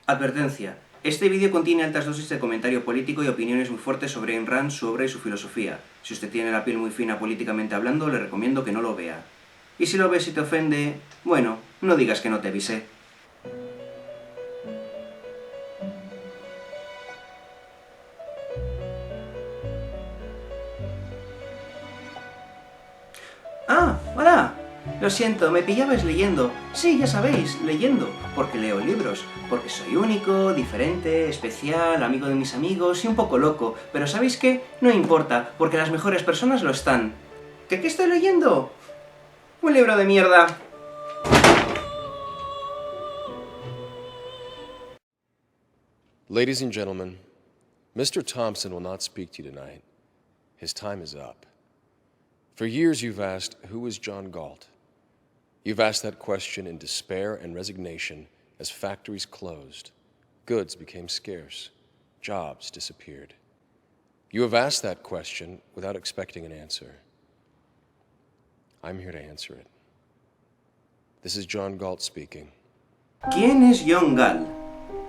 Advertencia. Este vídeo contiene altas dosis de comentario político y opiniones muy fuertes sobre Ayn Rand, su obra y su filosofía. Si usted tiene la piel muy fina políticamente hablando, le recomiendo que no lo vea. Y si lo ves y te ofende, bueno, no digas que no te avisé. ¡Ah! ¡Hola! Lo siento, me pillabais leyendo. Sí, ya sabéis, leyendo. Porque leo libros. Porque soy único, diferente, especial, amigo de mis amigos y un poco loco. Pero ¿sabéis qué? No importa, porque las mejores personas lo están. ¿Qué estoy leyendo? ¡Un libro de mierda! Ladies and gentlemen, Mr. Thompson will not speak to you tonight. His time is up. For years you've asked, who is John Galt? You've asked that question in despair and resignation as factories closed, goods became scarce, jobs disappeared. You have asked that question without expecting an answer. I'm here to answer it. This is John Galt speaking. ¿Quién es John Galt?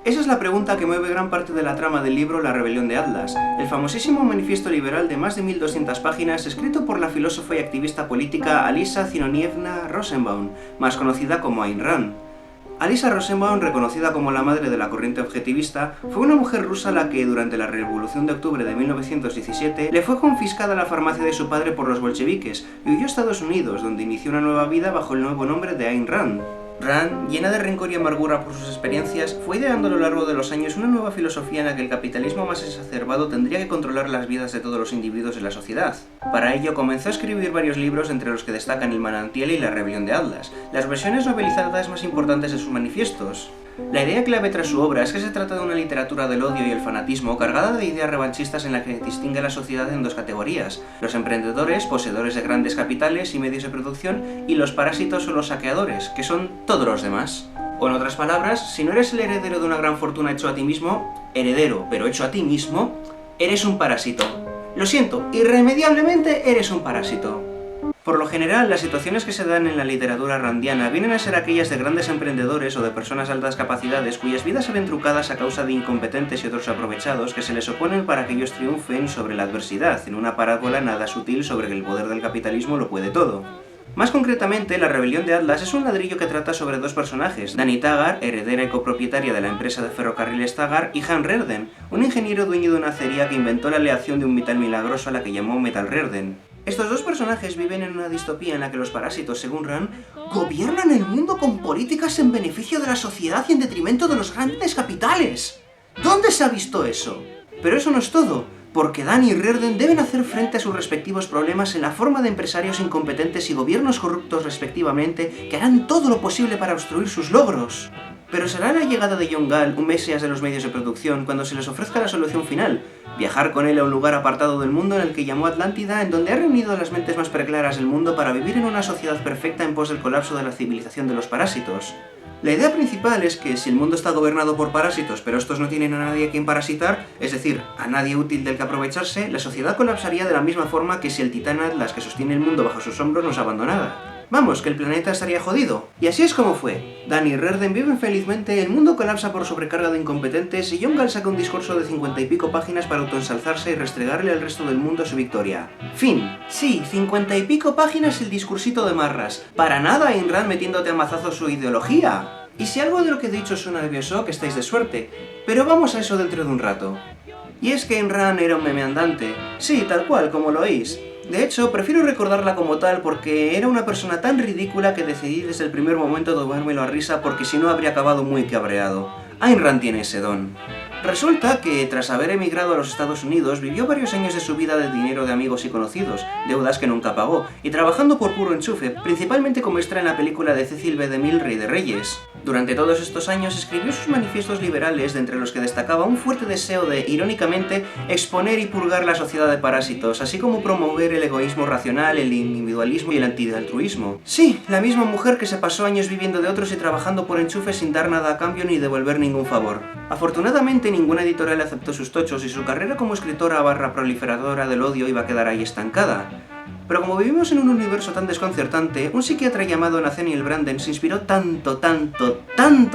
Esa es la pregunta que mueve gran parte de la trama del libro La rebelión de Atlas, el famosísimo manifiesto liberal de más de 1200 páginas escrito por la filósofa y activista política Alisa Zinonievna Rosenbaum, más conocida como Ayn Rand. Alisa Rosenbaum, reconocida como la madre de la corriente objetivista, fue una mujer rusa a la que, durante la Revolución de Octubre de 1917, le fue confiscada la farmacia de su padre por los bolcheviques y huyó a Estados Unidos, donde inició una nueva vida bajo el nuevo nombre de Ayn Rand. Rand, llena de rencor y amargura por sus experiencias, fue ideando a lo largo de los años una nueva filosofía en la que el capitalismo más exacerbado tendría que controlar las vidas de todos los individuos de la sociedad. Para ello comenzó a escribir varios libros, entre los que destacan El manantial y La rebelión de Atlas, las versiones novelizadas más importantes de sus manifiestos. La idea clave tras su obra es que se trata de una literatura del odio y el fanatismo cargada de ideas revanchistas en la que distingue a la sociedad en dos categorías: los emprendedores, poseedores de grandes capitales y medios de producción, y los parásitos o los saqueadores, que son todos los demás. O en otras palabras, si no eres el heredero de una gran fortuna hecho a ti mismo, heredero pero hecho a ti mismo, eres un parásito. Lo siento, irremediablemente eres un parásito. Por lo general, las situaciones que se dan en la literatura randiana vienen a ser aquellas de grandes emprendedores o de personas de altas capacidades cuyas vidas se ven trucadas a causa de incompetentes y otros aprovechados que se les oponen para que ellos triunfen sobre la adversidad, en una parábola nada sutil sobre que el poder del capitalismo lo puede todo. Más concretamente, La rebelión de Atlas es un ladrillo que trata sobre dos personajes: Dani Taggart, heredera y copropietaria de la empresa de ferrocarriles Taggart, y Han Rerden, un ingeniero dueño de una acería que inventó la aleación de un metal milagroso a la que llamó Metal Rerden. Estos dos personajes viven en una distopía en la que los parásitos, según Rand, gobiernan el mundo con políticas en beneficio de la sociedad y en detrimento de los grandes capitales. ¿Dónde se ha visto eso? Pero eso no es todo, porque Dani y Rerden deben hacer frente a sus respectivos problemas en la forma de empresarios incompetentes y gobiernos corruptos respectivamente que harán todo lo posible para obstruir sus logros. Pero será la llegada de John Galt, un mesías de los medios de producción, cuando se les ofrezca la solución final: viajar con él a un lugar apartado del mundo en el que llamó Atlántida, en donde ha reunido a las mentes más preclaras del mundo para vivir en una sociedad perfecta en pos del colapso de la civilización de los parásitos. La idea principal es que si el mundo está gobernado por parásitos, pero estos no tienen a nadie a quien parasitar, es decir, a nadie útil del que aprovecharse, la sociedad colapsaría de la misma forma que si el titán Atlas que sostiene el mundo bajo sus hombros nos abandonara. Vamos, que el planeta estaría jodido. Y así es como fue. Dani y Rerden viven felizmente, el mundo colapsa por sobrecarga de incompetentes y John Galt saca un discurso de 50 y pico páginas para autoensalzarse y restregarle al resto del mundo su victoria. Fin. Sí, 50 y pico páginas el discursito de marras. Para nada Ayn Rand metiéndote a mazazos su ideología. Y si algo de lo que he dicho suena nervioso, que estáis de suerte. Pero vamos a eso dentro de un rato. Y es que Ayn Rand era un meme andante. Sí, tal cual, como lo oís. De hecho, prefiero recordarla como tal porque era una persona tan ridícula que decidí desde el primer momento tomármelo a risa, porque si no habría acabado muy cabreado. Ayn Rand tiene ese don. Resulta que, tras haber emigrado a los Estados Unidos, vivió varios años de su vida de dinero de amigos y conocidos, deudas que nunca pagó, y trabajando por puro enchufe, principalmente como extra en la película de Cecil B. DeMille, Rey de Reyes. Durante todos estos años escribió sus manifiestos liberales, de entre los que destacaba un fuerte deseo de, irónicamente, exponer y purgar la sociedad de parásitos, así como promover el egoísmo racional, el individualismo y el antialtruismo. Sí, la misma mujer que se pasó años viviendo de otros y trabajando por enchufe sin dar nada a cambio ni devolver ningún favor. Afortunadamente, ninguna editorial aceptó sus tochos y su carrera como escritora / proliferadora del odio iba a quedar ahí estancada. Pero como vivimos en un universo tan desconcertante, un psiquiatra llamado Nathaniel Branden se inspiró tanto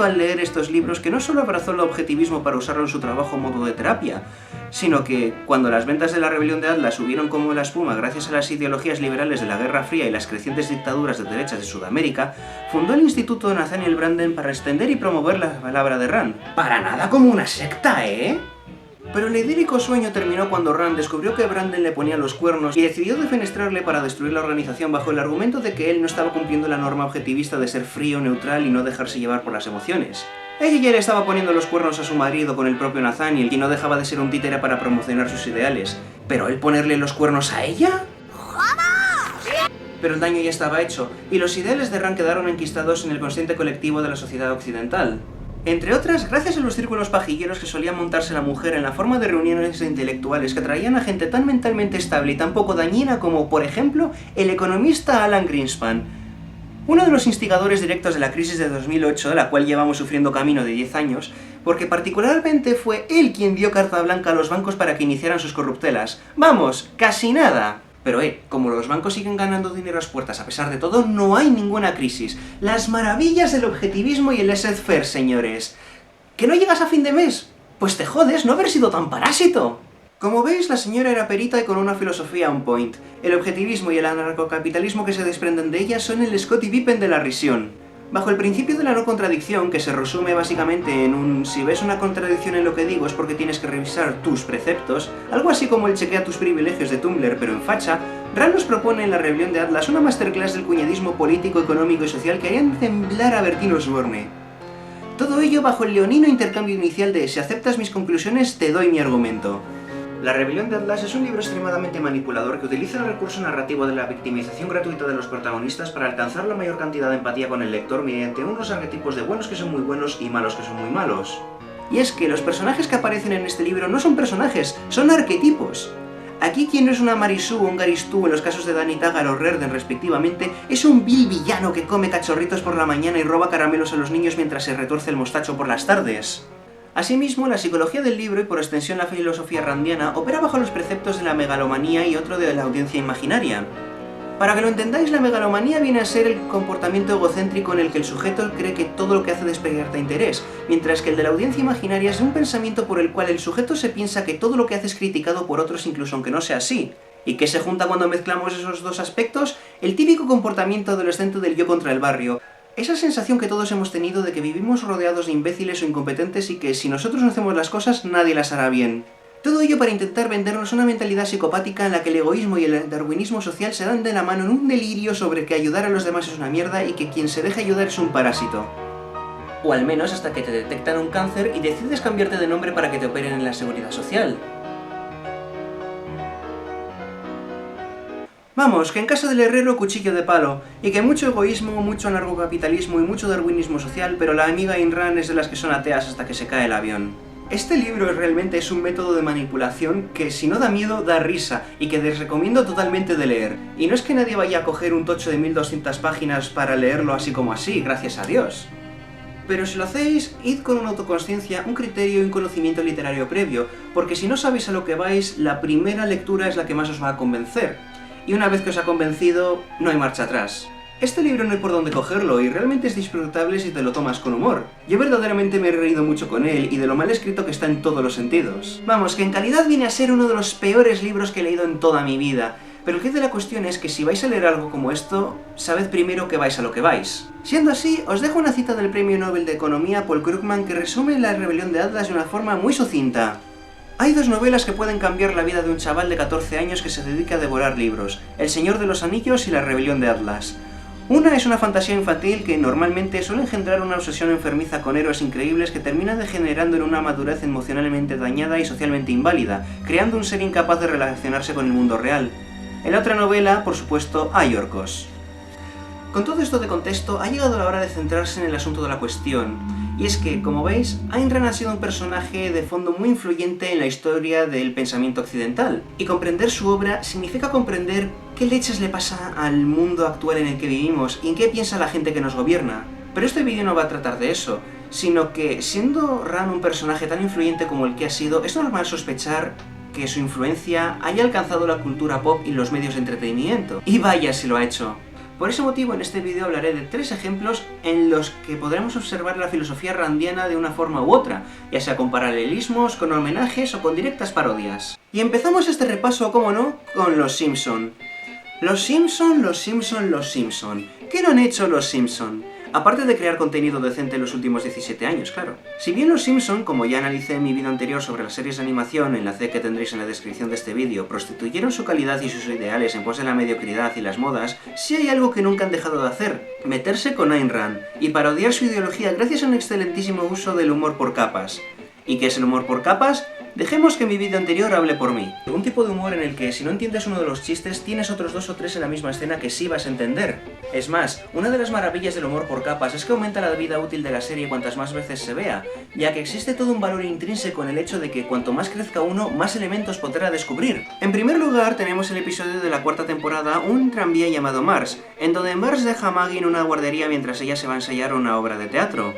al leer estos libros que no solo abrazó el objetivismo para usarlo en su trabajo modo de terapia, sino que, cuando las ventas de la rebelión de Atlas subieron como la espuma gracias a las ideologías liberales de la Guerra Fría y las crecientes dictaduras de derechas de Sudamérica, fundó el Instituto Nathaniel Branden para extender y promover la palabra de Rand. Para nada como una secta, ¿eh? Pero el idílico sueño terminó cuando Rand descubrió que Branden le ponía los cuernos y decidió defenestrarle para destruir la organización bajo el argumento de que él no estaba cumpliendo la norma objetivista de ser frío, neutral y no dejarse llevar por las emociones. Ella ya le estaba poniendo los cuernos a su marido con el propio Nathaniel y no dejaba de ser un títere para promocionar sus ideales. ¿Pero él ponerle los cuernos a ella? Pero el daño ya estaba hecho, y los ideales de Rand quedaron enquistados en el consciente colectivo de la sociedad occidental. Entre otras, gracias a los círculos pajilleros que solía montarse la mujer en la forma de reuniones intelectuales que atraían a gente tan mentalmente estable y tan poco dañina como, por ejemplo, el economista Alan Greenspan, uno de los instigadores directos de la crisis de 2008, la cual llevamos sufriendo camino de 10 años, porque particularmente fue él quien dio carta blanca a los bancos para que iniciaran sus corruptelas. ¡Vamos! ¡Casi nada! Pero como los bancos siguen ganando dinero a las puertas a pesar de todo, no hay ninguna crisis. Las maravillas del objetivismo y el laissez-faire, señores. ¿Que no llegas a fin de mes? Pues te jodes no haber sido tan parásito. Como veis, la señora era perita y con una filosofía on point. El objetivismo y el anarcocapitalismo que se desprenden de ella son el Scottie Pippen de la risión. Bajo el principio de la no contradicción, que se resume básicamente en un si ves una contradicción en lo que digo es porque tienes que revisar tus preceptos, algo así como el chequea tus privilegios de Tumblr pero en facha, Rand nos propone en la rebelión de Atlas una masterclass del cuñadismo político, económico y social que harían temblar a Bertín Osborne. Todo ello bajo el leonino intercambio inicial de si aceptas mis conclusiones te doy mi argumento. La rebelión de Atlas es un libro extremadamente manipulador que utiliza el recurso narrativo de la victimización gratuita de los protagonistas para alcanzar la mayor cantidad de empatía con el lector mediante unos arquetipos de buenos que son muy buenos y malos que son muy malos. Y es que los personajes que aparecen en este libro no son personajes, son arquetipos. Aquí quien no es una Marisú o un Garistú en los casos de Dani Tagar o Rerden respectivamente, es un vil villano que come cachorritos por la mañana y roba caramelos a los niños mientras se retuerce el mostacho por las tardes. Asimismo, la psicología del libro y por extensión la filosofía randiana opera bajo los preceptos de la megalomanía y otro de la audiencia imaginaria. Para que lo entendáis, la megalomanía viene a ser el comportamiento egocéntrico en el que el sujeto cree que todo lo que hace despierta interés, mientras que el de la audiencia imaginaria es un pensamiento por el cual el sujeto se piensa que todo lo que hace es criticado por otros incluso aunque no sea así. ¿Y qué se junta cuando mezclamos esos dos aspectos? El típico comportamiento adolescente del yo contra el barrio. Esa sensación que todos hemos tenido de que vivimos rodeados de imbéciles o incompetentes y que si nosotros no hacemos las cosas, nadie las hará bien. Todo ello para intentar vendernos una mentalidad psicopática en la que el egoísmo y el darwinismo social se dan de la mano en un delirio sobre que ayudar a los demás es una mierda y que quien se deja ayudar es un parásito. O al menos hasta que te detectan un cáncer y decides cambiarte de nombre para que te operen en la seguridad social. Vamos, que en casa del herrero cuchillo de palo, y que mucho egoísmo, mucho anarcocapitalismo y mucho darwinismo social, pero la amiga Ayn Rand es de las que son ateas hasta que se cae el avión. Este libro realmente es un método de manipulación que si no da miedo, da risa, y que les recomiendo totalmente de leer. Y no es que nadie vaya a coger un tocho de 1200 páginas para leerlo así como así, gracias a Dios. Pero si lo hacéis, id con una autoconsciencia, un criterio y un conocimiento literario previo, porque si no sabéis a lo que vais, la primera lectura es la que más os va a convencer. Y una vez que os ha convencido, no hay marcha atrás. Este libro no hay por dónde cogerlo y realmente es disfrutable si te lo tomas con humor. Yo verdaderamente me he reído mucho con él y de lo mal escrito que está en todos los sentidos. Vamos, que en calidad viene a ser uno de los peores libros que he leído en toda mi vida. Pero el quid de la cuestión es que si vais a leer algo como esto, sabed primero que vais a lo que vais. Siendo así, os dejo una cita del Premio Nobel de Economía Paul Krugman que resume la rebelión de Atlas de una forma muy sucinta. Hay dos novelas que pueden cambiar la vida de un chaval de 14 años que se dedica a devorar libros, El Señor de los Anillos y La Rebelión de Atlas. Una es una fantasía infantil que normalmente suele engendrar una obsesión enfermiza con héroes increíbles que termina degenerando en una madurez emocionalmente dañada y socialmente inválida, creando un ser incapaz de relacionarse con el mundo real. En la otra novela, por supuesto, hay orcos. Con todo esto de contexto, ha llegado la hora de centrarse en el asunto de la cuestión. Y es que, como veis, Ayn Rand ha sido un personaje de fondo muy influyente en la historia del pensamiento occidental. Y comprender su obra significa comprender qué leches le pasa al mundo actual en el que vivimos y en qué piensa la gente que nos gobierna. Pero este vídeo no va a tratar de eso, sino que, siendo Rand un personaje tan influyente como el que ha sido, es normal sospechar que su influencia haya alcanzado la cultura pop y los medios de entretenimiento. Y vaya si lo ha hecho. Por ese motivo, en este vídeo hablaré de 3 ejemplos en los que podremos observar la filosofía randiana de una forma u otra, ya sea con paralelismos, con homenajes o con directas parodias. Y empezamos este repaso, como no, con Los Simpson. Los Simpson. ¿Qué no han hecho Los Simpson? Aparte de crear contenido decente en los últimos 17 años, claro. Si bien Los Simpson, como ya analicé en mi vídeo anterior sobre las series de animación, enlace que tendréis en la descripción de este vídeo, prostituyeron su calidad y sus ideales en pos de la mediocridad y las modas, sí hay algo que nunca han dejado de hacer: meterse con Ayn Rand y parodiar su ideología gracias a un excelentísimo uso del humor por capas. ¿Y qué es el humor por capas? Dejemos que mi vídeo anterior hable por mí. Un tipo de humor en el que si no entiendes uno de los chistes, tienes otros 2 o 3 en la misma escena que sí vas a entender. Es más, una de las maravillas del humor por capas es que aumenta la vida útil de la serie cuantas más veces se vea, ya que existe todo un valor intrínseco en el hecho de que cuanto más crezca uno, más elementos podrá descubrir. En primer lugar, tenemos el episodio de la 4ª temporada, Un tranvía llamado Marge, en donde Marge deja a Maggie en una guardería mientras ella se va a ensayar una obra de teatro.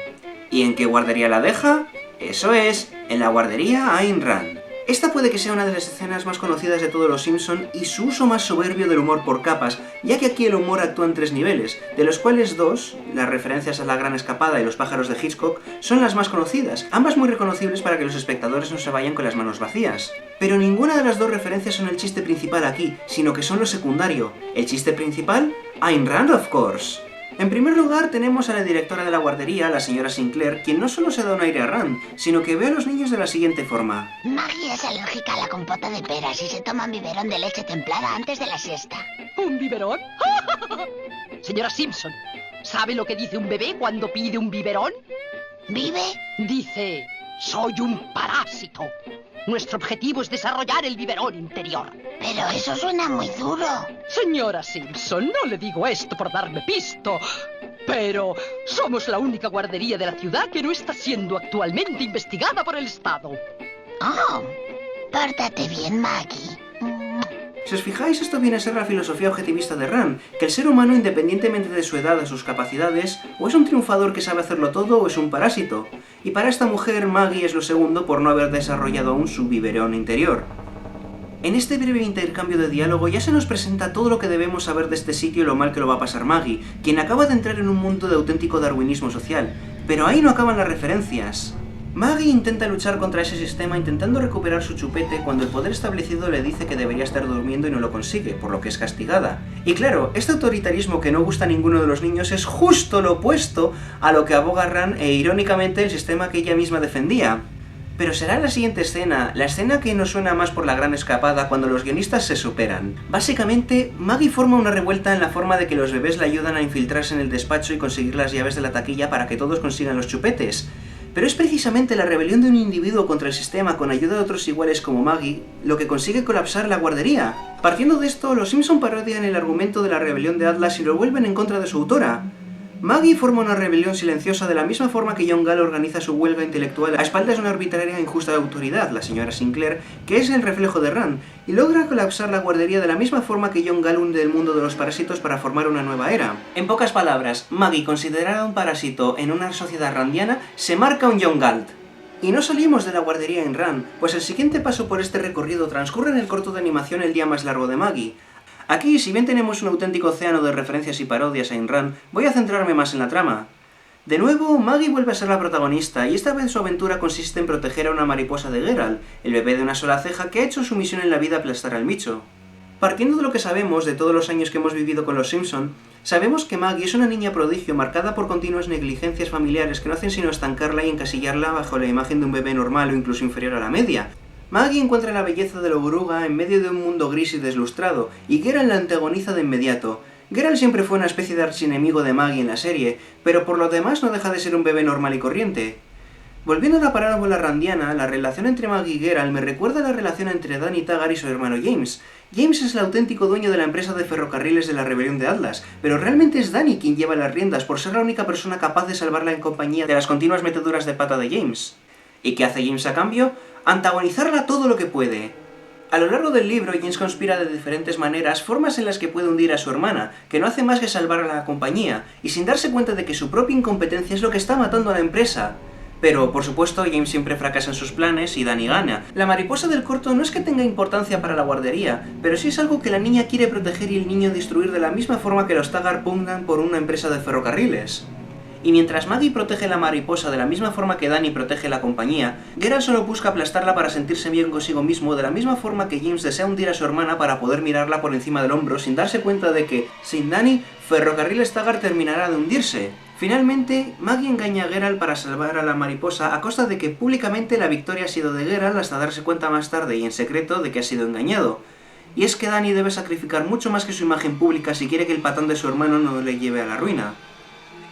¿Y en qué guardería la deja? Eso es, en la guardería Ayn Rand. Esta puede que sea una de las escenas más conocidas de todos los Simpson y su uso más soberbio del humor por capas, ya que aquí el humor actúa en 3 niveles, de los cuales 2, las referencias a La Gran Escapada y Los pájaros de Hitchcock, son las más conocidas, ambas muy reconocibles para que los espectadores no se vayan con las manos vacías. Pero ninguna de las 2 referencias son el chiste principal aquí, sino que son lo secundario. ¿El chiste principal? Ayn Rand, of course. En primer lugar, tenemos a la directora de la guardería, la señora Sinclair, quien no solo se da un aire a Rand, sino que ve a los niños de la siguiente forma. Maggie es alérgica a la compota de peras y se toma un biberón de leche templada antes de la siesta. ¿Un biberón? Señora Simpson, ¿sabe lo que dice un bebé cuando pide un biberón? ¿Vive? Dice, soy un parásito. Nuestro objetivo es desarrollar el biberón interior. Pero eso suena muy duro. Señora Simpson, no le digo esto por darme pisto, pero somos la única guardería de la ciudad que no está siendo actualmente investigada por el Estado. Oh, pórtate bien, Maggie. Si os fijáis, esto viene a ser la filosofía objetivista de Rand, que el ser humano, independientemente de su edad o sus capacidades, o es un triunfador que sabe hacerlo todo o es un parásito. Y para esta mujer, Maggie es lo segundo por no haber desarrollado aún su biberón interior. En este breve intercambio de diálogo ya se nos presenta todo lo que debemos saber de este sitio y lo mal que lo va a pasar Maggie, quien acaba de entrar en un mundo de auténtico darwinismo social. Pero ahí no acaban las referencias. Maggie intenta luchar contra ese sistema intentando recuperar su chupete cuando el poder establecido le dice que debería estar durmiendo y no lo consigue, por lo que es castigada. Y claro, este autoritarismo que no gusta a ninguno de los niños es justo lo opuesto a lo que aboga Rand e irónicamente el sistema que ella misma defendía. Pero será la siguiente escena, la escena que nos suena más por La Gran Escapada, cuando los guionistas se superan. Básicamente, Maggie forma una revuelta en la forma de que los bebés la ayudan a infiltrarse en el despacho y conseguir las llaves de la taquilla para que todos consigan los chupetes. Pero es precisamente la rebelión de un individuo contra el sistema con ayuda de otros iguales como Maggie lo que consigue colapsar la guardería. Partiendo de esto, los Simpson parodian el argumento de la rebelión de Atlas y lo vuelven en contra de su autora. Maggie forma una rebelión silenciosa de la misma forma que John Gall organiza su huelga intelectual a espaldas de una arbitraria e injusta autoridad, la señora Sinclair, que es el reflejo de Rand, y logra colapsar la guardería de la misma forma que John Gall hunde el mundo de los parásitos para formar una nueva era. En pocas palabras, Maggie, considerada un parásito en una sociedad randiana, se marca un John Galt. Y no salimos de la guardería en Rand, pues el siguiente paso por este recorrido transcurre en el corto de animación El día más largo de Maggie. Aquí, si bien tenemos un auténtico océano de referencias y parodias a Ayn Rand, voy a centrarme más en la trama. De nuevo, Maggie vuelve a ser la protagonista, y esta vez su aventura consiste en proteger a una mariposa de Geralt, el bebé de una sola ceja que ha hecho su misión en la vida aplastar al bicho. Partiendo de lo que sabemos de todos los años que hemos vivido con los Simpson, sabemos que Maggie es una niña prodigio marcada por continuas negligencias familiares que no hacen sino estancarla y encasillarla bajo la imagen de un bebé normal o incluso inferior a la media. Maggie encuentra la belleza de la oruga en medio de un mundo gris y deslustrado, y Geralt la antagoniza de inmediato. Geralt siempre fue una especie de archienemigo de Maggie en la serie, pero por lo demás no deja de ser un bebé normal y corriente. Volviendo a la parábola randiana, la relación entre Maggie y Geralt me recuerda a la relación entre Danny Taggart y su hermano James. James es el auténtico dueño de la empresa de ferrocarriles de la rebelión de Atlas, pero realmente es Danny quien lleva las riendas por ser la única persona capaz de salvarla en compañía de las continuas meteduras de pata de James. ¿Y qué hace James a cambio? Antagonizarla todo lo que puede. A lo largo del libro, James conspira de diferentes maneras formas en las que puede hundir a su hermana, que no hace más que salvar a la compañía, y sin darse cuenta de que su propia incompetencia es lo que está matando a la empresa. Pero, por supuesto, James siempre fracasa en sus planes y Dani gana. La mariposa del corto no es que tenga importancia para la guardería, pero sí es algo que la niña quiere proteger y el niño destruir de la misma forma que los Taggart pugnan por una empresa de ferrocarriles. Y mientras Maggie protege la mariposa de la misma forma que Dani protege la compañía, Geralt solo busca aplastarla para sentirse bien consigo mismo de la misma forma que James desea hundir a su hermana para poder mirarla por encima del hombro sin darse cuenta de que, sin Dani, Ferrocarriles Taggart terminará de hundirse. Finalmente, Maggie engaña a Geralt para salvar a la mariposa a costa de que públicamente la victoria ha sido de Geralt hasta darse cuenta más tarde y en secreto de que ha sido engañado. Y es que Dani debe sacrificar mucho más que su imagen pública si quiere que el patán de su hermano no le lleve a la ruina.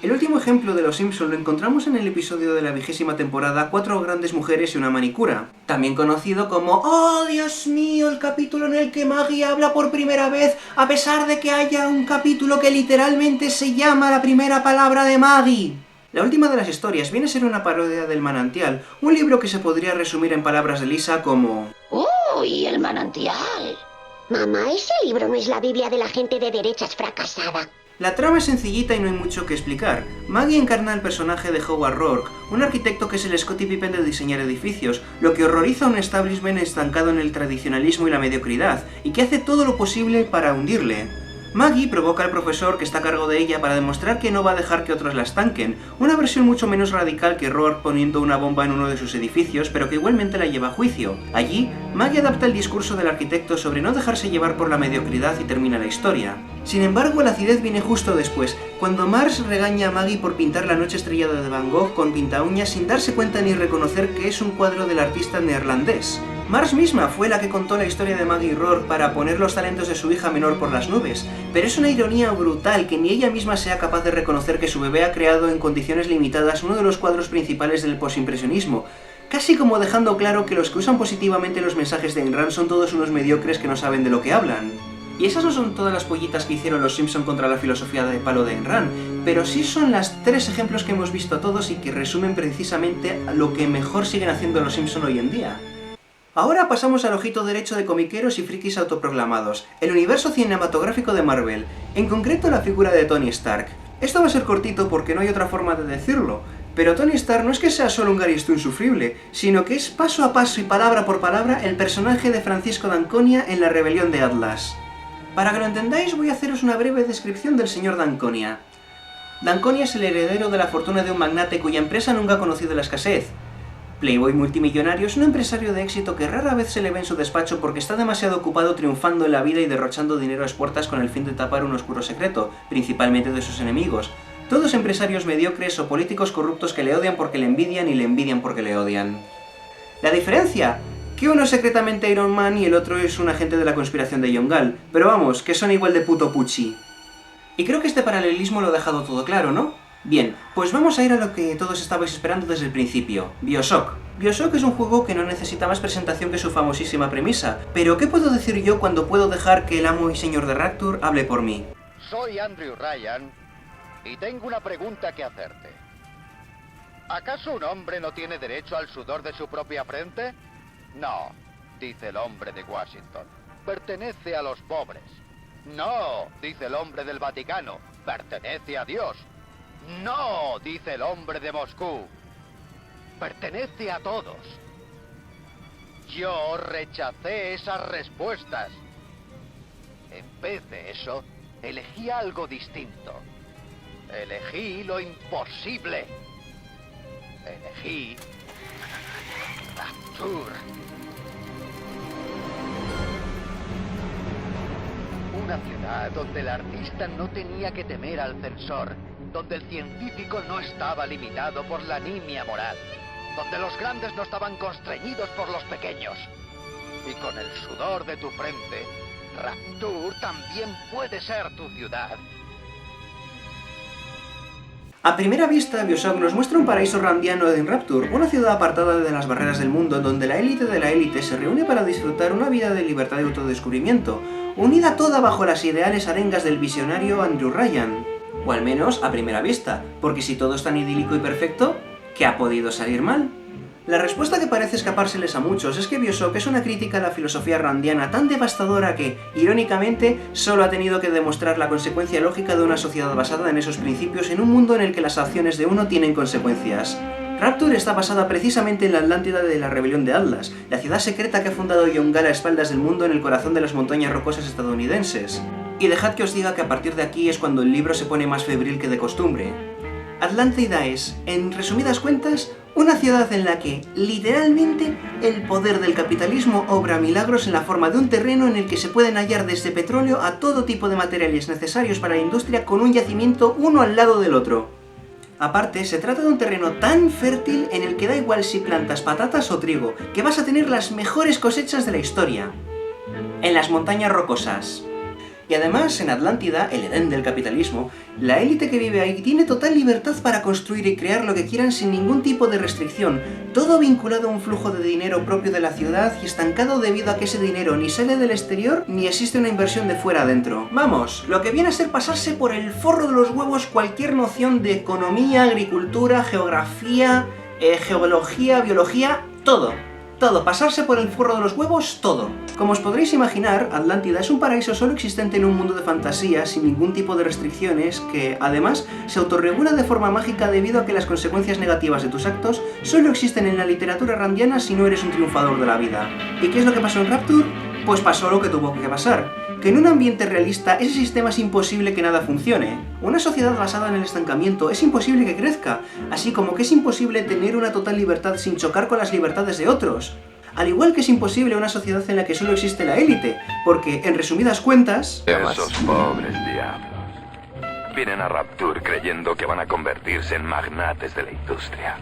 El último ejemplo de los Simpson lo encontramos en el episodio de la 20ª temporada 4 grandes mujeres y una manicura, también conocido como ¡Oh, Dios mío! El capítulo en el que Maggie habla por primera vez, a pesar de que haya un capítulo que literalmente se llama la primera palabra de Maggie. La última de las historias viene a ser una parodia del Manantial, un libro que se podría resumir en palabras de Lisa como ¡Uy, el manantial! Mamá, ese libro no es la Biblia de la gente de derechas fracasada. La trama es sencillita y no hay mucho que explicar. Maggie encarna el personaje de Howard Rourke, un arquitecto que es el Scottie Pippen de diseñar edificios, lo que horroriza a un establishment estancado en el tradicionalismo y la mediocridad, y que hace todo lo posible para hundirle. Maggie provoca al profesor que está a cargo de ella para demostrar que no va a dejar que otros la estanquen, una versión mucho menos radical que Rourke poniendo una bomba en uno de sus edificios, pero que igualmente la lleva a juicio. Allí, Maggie adapta el discurso del arquitecto sobre no dejarse llevar por la mediocridad y termina la historia. Sin embargo, la acidez viene justo después, cuando Marge regaña a Maggie por pintar La noche estrellada de Van Gogh con pintauñas sin darse cuenta ni reconocer que es un cuadro del artista neerlandés. Marge misma fue la que contó la historia de Maggie y Rourke para poner los talentos de su hija menor por las nubes, pero es una ironía brutal que ni ella misma sea capaz de reconocer que su bebé ha creado en condiciones limitadas uno de los cuadros principales del posimpresionismo, casi como dejando claro que los que usan positivamente los mensajes de Ayn Rand son todos unos mediocres que no saben de lo que hablan. Y esas no son todas las pollitas que hicieron los Simpson contra la filosofía de palo de Ayn Rand, pero sí son las 3 ejemplos que hemos visto todos y que resumen precisamente lo que mejor siguen haciendo los Simpson hoy en día. Ahora pasamos al ojito derecho de comiqueros y frikis autoproclamados, el universo cinematográfico de Marvel, en concreto la figura de Tony Stark. Esto va a ser cortito porque no hay otra forma de decirlo, pero Tony Stark no es que sea solo un garisto insufrible, sino que es paso a paso y palabra por palabra el personaje de Francisco d'Anconia en la rebelión de Atlas. Para que lo entendáis voy a haceros una breve descripción del señor d'Anconia. D'Anconia es el heredero de la fortuna de un magnate cuya empresa nunca ha conocido la escasez. Playboy multimillonario es un empresario de éxito que rara vez se le ve en su despacho porque está demasiado ocupado triunfando en la vida y derrochando dinero a expuertas con el fin de tapar un oscuro secreto, principalmente de sus enemigos. Todos empresarios mediocres o políticos corruptos que le odian porque le envidian y le envidian porque le odian. ¿La diferencia? Que uno es secretamente Iron Man y el otro es un agente de la conspiración de Yongal, pero vamos, que son igual de puto puchi. Y creo que este paralelismo lo ha dejado todo claro, ¿no? Bien, pues vamos a ir a lo que todos estabais esperando desde el principio, BioShock. BioShock es un juego que no necesita más presentación que su famosísima premisa, pero ¿qué puedo decir yo cuando puedo dejar que el amo y señor de Rapture hable por mí? Soy Andrew Ryan y tengo una pregunta que hacerte. ¿Acaso un hombre no tiene derecho al sudor de su propia frente? No, dice el hombre de Washington. Pertenece a los pobres. No, dice el hombre del Vaticano. Pertenece a Dios. No, dice el hombre de Moscú. Pertenece a todos. Yo rechacé esas respuestas. En vez de eso, elegí algo distinto. Elegí lo imposible. Elegí Rapture. Una ciudad donde el artista no tenía que temer al censor, donde el científico no estaba limitado por la nimia moral, donde los grandes no estaban constreñidos por los pequeños. Y con el sudor de tu frente, Rapture también puede ser tu ciudad. A primera vista, BioShock nos muestra un paraíso randiano en Rapture, una ciudad apartada de las barreras del mundo donde la élite de la élite se reúne para disfrutar una vida de libertad y autodescubrimiento, unida toda bajo las ideales arengas del visionario Andrew Ryan. O al menos a primera vista, porque si todo es tan idílico y perfecto, ¿qué ha podido salir mal? La respuesta que parece escapárseles a muchos es que BioShock es una crítica a la filosofía randiana tan devastadora que, irónicamente, solo ha tenido que demostrar la consecuencia lógica de una sociedad basada en esos principios en un mundo en el que las acciones de uno tienen consecuencias. Rapture está basada precisamente en la Atlántida de la Rebelión de Atlas, la ciudad secreta que ha fundado Yongal a espaldas del mundo en el corazón de las montañas rocosas estadounidenses. Y dejad que os diga que a partir de aquí es cuando el libro se pone más febril que de costumbre. Atlántida es, en resumidas cuentas, una ciudad en la que, literalmente, el poder del capitalismo obra milagros en la forma de un terreno en el que se pueden hallar desde petróleo a todo tipo de materiales necesarios para la industria con un yacimiento uno al lado del otro. Aparte, se trata de un terreno tan fértil en el que da igual si plantas patatas o trigo, que vas a tener las mejores cosechas de la historia. En las montañas rocosas. Y además, en Atlántida, el Edén del capitalismo, la élite que vive ahí tiene total libertad para construir y crear lo que quieran sin ningún tipo de restricción, todo vinculado a un flujo de dinero propio de la ciudad y estancado debido a que ese dinero ni sale del exterior ni existe una inversión de fuera adentro. Vamos, lo que viene a ser pasarse por el forro de los huevos cualquier noción de economía, agricultura, geografía, geología, biología, todo. Todo, pasarse por el forro de los huevos, todo. Como os podréis imaginar, Atlántida es un paraíso solo existente en un mundo de fantasía, sin ningún tipo de restricciones, que, además, se autorregula de forma mágica debido a que las consecuencias negativas de tus actos solo existen en la literatura randiana si no eres un triunfador de la vida. ¿Y qué es lo que pasó en Rapture? Pues pasó lo que tuvo que pasar. Que en un ambiente realista ese sistema es imposible que nada funcione. Una sociedad basada en el estancamiento es imposible que crezca, así como que es imposible tener una total libertad sin chocar con las libertades de otros. Al igual que es imposible una sociedad en la que solo existe la élite, porque, en resumidas cuentas... Esos pobres diablos. Vienen a Rapture creyendo que van a convertirse en magnates de la industria.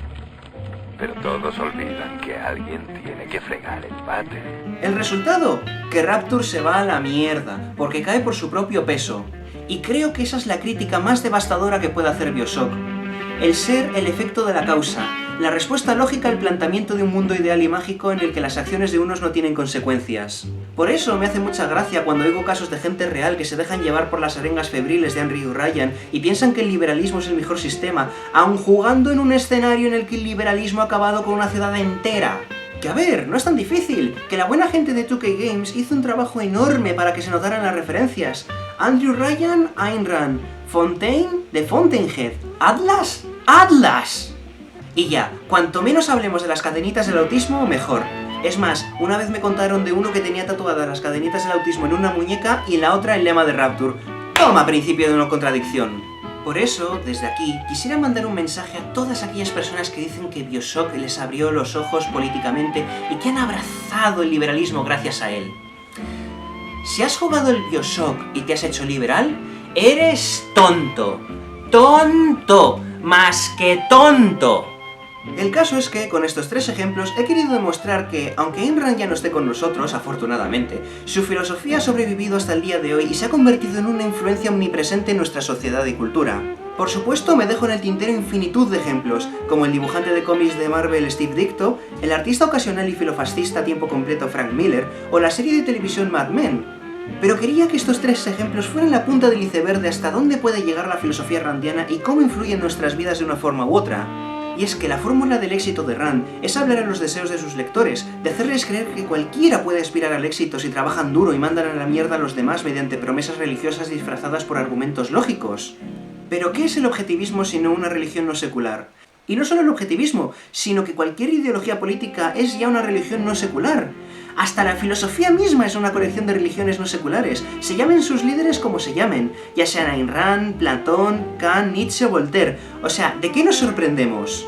Pero todos olvidan que alguien tiene que fregar el váter. El resultado, que Rapture se va a la mierda, porque cae por su propio peso. Y creo que esa es la crítica más devastadora que puede hacer BioShock. El ser el efecto de la causa, la respuesta lógica al planteamiento de un mundo ideal y mágico en el que las acciones de unos no tienen consecuencias. Por eso me hace mucha gracia cuando oigo casos de gente real que se dejan llevar por las arengas febriles de Andrew Ryan y piensan que el liberalismo es el mejor sistema, aun jugando en un escenario en el que el liberalismo ha acabado con una ciudad entera. Que a ver, no es tan difícil, que la buena gente de 2K Games hizo un trabajo enorme para que se notaran las referencias. Andrew Ryan, Ayn Rand, Fontaine, de Fountainhead, Atlas, Atlas. Y ya, cuanto menos hablemos de las cadenitas del autismo, mejor. Es más, una vez me contaron de uno que tenía tatuadas las cadenitas del autismo en una muñeca y en la otra el lema de Rapture. ¡Toma, principio de una contradicción! Por eso, desde aquí, quisiera mandar un mensaje a todas aquellas personas que dicen que BioShock les abrió los ojos políticamente y que han abrazado el liberalismo gracias a él. Si has jugado el BioShock y te has hecho liberal, eres tonto. ¡Tonto! ¡Más que tonto! El caso es que, con estos tres ejemplos, he querido demostrar que, aunque Ayn Rand ya no esté con nosotros, afortunadamente, su filosofía ha sobrevivido hasta el día de hoy y se ha convertido en una influencia omnipresente en nuestra sociedad y cultura. Por supuesto, me dejo en el tintero infinitud de ejemplos, como el dibujante de cómics de Marvel Steve Ditko, el artista ocasional y filofascista a tiempo completo Frank Miller, o la serie de televisión Mad Men. Pero quería que estos tres ejemplos fueran la punta del iceberg de hasta dónde puede llegar la filosofía randiana y cómo influye en nuestras vidas de una forma u otra. Y es que la fórmula del éxito de Rand es hablar a los deseos de sus lectores, de hacerles creer que cualquiera puede aspirar al éxito si trabajan duro y mandan a la mierda a los demás mediante promesas religiosas disfrazadas por argumentos lógicos. Pero ¿qué es el objetivismo sino una religión no secular? Y no solo el objetivismo, sino que cualquier ideología política es ya una religión no secular. Hasta la filosofía misma es una colección de religiones no seculares, se llamen sus líderes como se llamen, ya sean Ayn Rand, Platón, Kant, Nietzsche o Voltaire. O sea, ¿de qué nos sorprendemos?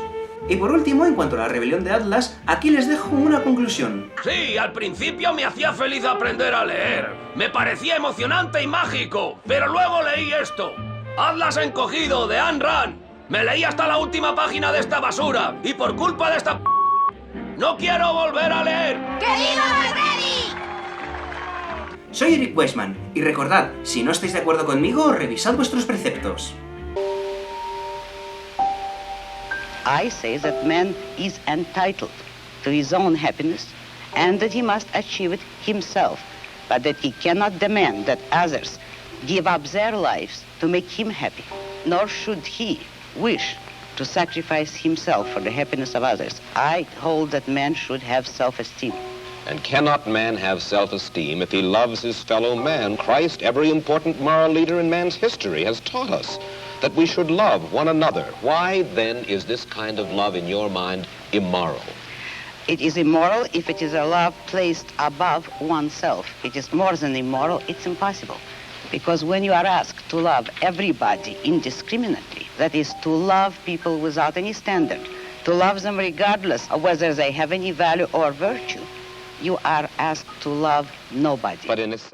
Y por último, en cuanto a la rebelión de Atlas, aquí les dejo una conclusión. Sí, al principio me hacía feliz aprender a leer. Me parecía emocionante y mágico, pero luego leí esto. Atlas encogido, de Ayn Rand. Me leí hasta la última página de esta basura, y por culpa de esta... ¡No quiero volver a leer! ¡Que viva McReady! Soy Eric Weisman, y recordad, si no estáis de acuerdo conmigo, revisad vuestros preceptos. I say that man is entitled to his own happiness and that he must achieve it himself, but that he cannot demand that others give up their lives to make him happy, nor should he wish to sacrifice himself for the happiness of others. I hold that man should have self-esteem. And cannot man have self-esteem if he loves his fellow man? Christ, every important moral leader in man's history, has taught us that we should love one another. Why then is this kind of love in your mind immoral? It is immoral if it is a love placed above oneself. It is more than immoral, it's impossible. Because when you are asked to love everybody indiscriminately, that is to love people without any standard, to love them regardless of whether they have any value or virtue, you are asked to love nobody. But in a